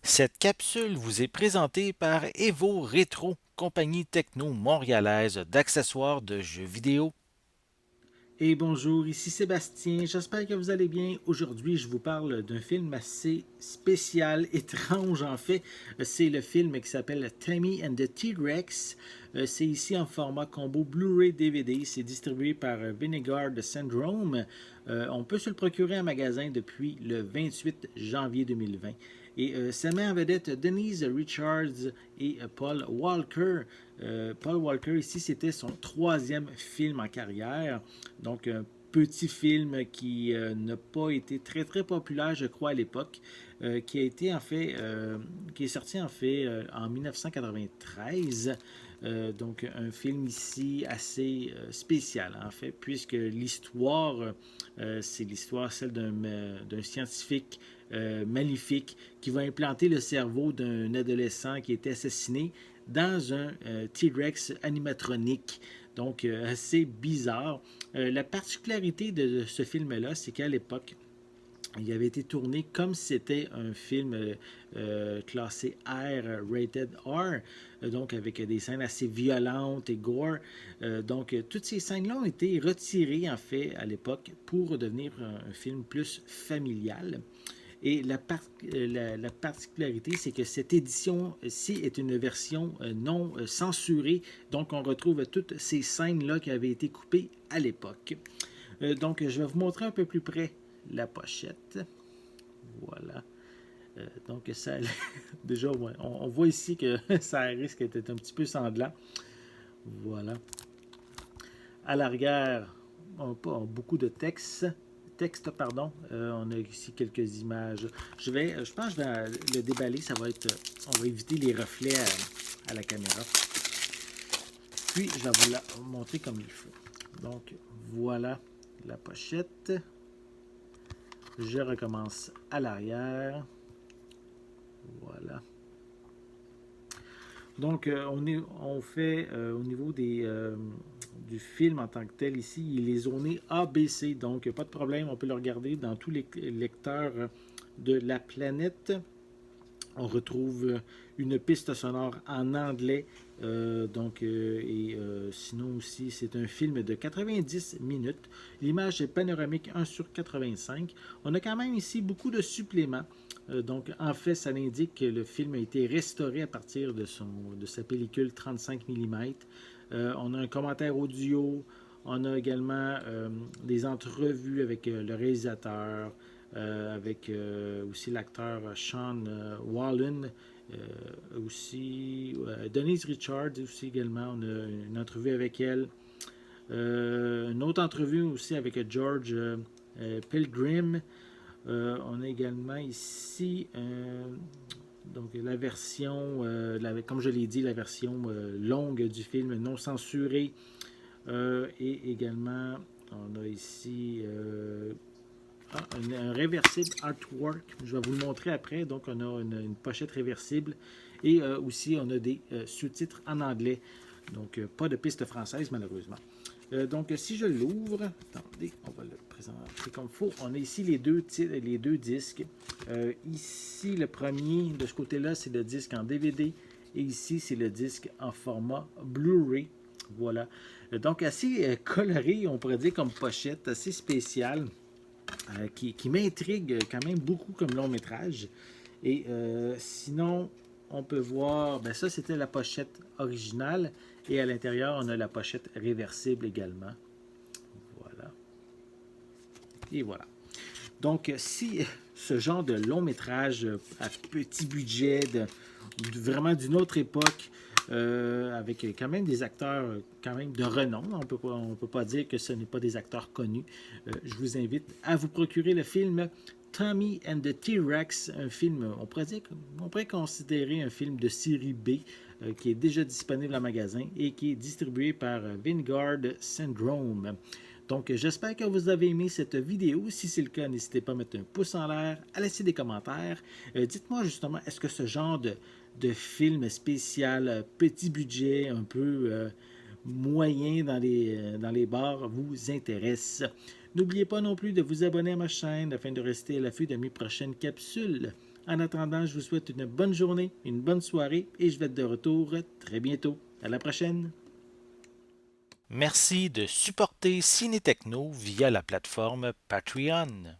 Cette capsule vous est présentée par Evo Rétro, compagnie techno montréalaise d'accessoires de jeux vidéo. Et bonjour, ici Sébastien, j'espère que vous allez bien. Aujourd'hui, je vous parle d'un film assez spécial, étrange en fait. C'est le film qui s'appelle Tammy and the T-Rex. C'est ici en format combo Blu-ray DVD. C'est distribué par Vinegar Syndrome. On peut se le procurer en magasin depuis le 28 janvier 2020. Et ça met en vedette Denise Richards et Paul Walker. Paul Walker, ici, c'était son troisième film en carrière. Donc, un petit film qui n'a pas été très très populaire, je crois, à l'époque, qui a été en fait, qui est sorti en fait en 1993. Donc, un film ici assez spécial, en fait, puisque l'histoire, c'est l'histoire, celle d'un scientifique maléfique qui va implanter le cerveau d'un adolescent qui a été assassiné dans un T-Rex animatronique. Donc, assez bizarre. La particularité de ce film-là, c'est qu'à l'époque, il avait été tourné comme si c'était un film classé R, rated R, donc avec des scènes assez violentes et gore. Donc, toutes ces scènes-là ont été retirées, en fait, à l'époque, pour devenir un film plus familial. Et la particularité, c'est que cette édition-ci est une version non censurée. Donc, on retrouve toutes ces scènes-là qui avaient été coupées à l'époque. Donc, je vais vous montrer un peu plus près la pochette. Voilà. Donc, ça, déjà, ouais, on voit ici que ça risque d'être un petit peu sanglant. Voilà. À l'arrière, on a beaucoup de texte, pardon. On a ici quelques images. Je pense que je vais le déballer. Ça va être, on va éviter les reflets à la caméra. Puis, je vais vous la montrer comme il faut. Donc, voilà la pochette. Je recommence à l'arrière. Voilà. Donc, on fait au niveau du film en tant que tel ici, il est zoné ABC, donc pas de problème, on peut le regarder dans tous les lecteurs de la planète. On retrouve une piste sonore en anglais. Sinon aussi, c'est un film de 90 minutes. L'image est panoramique 1 sur 85. On a quand même ici beaucoup de suppléments. Donc, en fait, ça indique que le film a été restauré à partir de sa pellicule 35 mm. On a un commentaire audio. On a également des entrevues avec le réalisateur, avec aussi l'acteur Sean Wallen, Denise Richards aussi également, on a une entrevue avec elle. Une autre entrevue aussi avec George Pilgrim. On a également ici donc la version, comme je l'ai dit, la version longue du film non censurée. Et également, on a ici un réversible artwork. Je vais vous le montrer après. Donc, on a une pochette réversible. Et aussi, on a des sous-titres en anglais. Donc, pas de piste française, malheureusement. Donc, si je l'ouvre, attendez, on va le présenter comme il faut. On a ici les deux disques. Ici, le premier, de ce côté-là, c'est le disque en DVD. Et ici, c'est le disque en format Blu-ray. Voilà. Donc, assez coloré, on pourrait dire, comme pochette, assez spéciale qui m'intrigue quand même beaucoup comme long métrage. Et sinon, on peut voir, ben ça c'était la pochette originale et à l'intérieur on a la pochette réversible également. Voilà. Et voilà. Donc si ce genre de long métrage à petit budget, vraiment d'une autre époque, avec quand même des acteurs quand même de renom. On peut pas dire que ce n'est pas des acteurs connus. Je vous invite à vous procurer le film Tommy and the T-Rex, un film, on pourrait considérer un film de série B qui est déjà disponible en magasin et qui est distribué par Vanguard Syndrome. Donc, j'espère que vous avez aimé cette vidéo. Si c'est le cas, n'hésitez pas à mettre un pouce en l'air, à laisser des commentaires. Dites-moi justement, est-ce que ce genre de film spécial, petit budget, un peu moyen dans les bars vous intéresse? N'oubliez pas non plus de vous abonner à ma chaîne afin de rester à l'affût de mes prochaines capsules. En attendant, je vous souhaite une bonne journée, une bonne soirée et je vais être de retour très bientôt. À la prochaine! Merci de supporter Ciné Techno via la plateforme Patreon.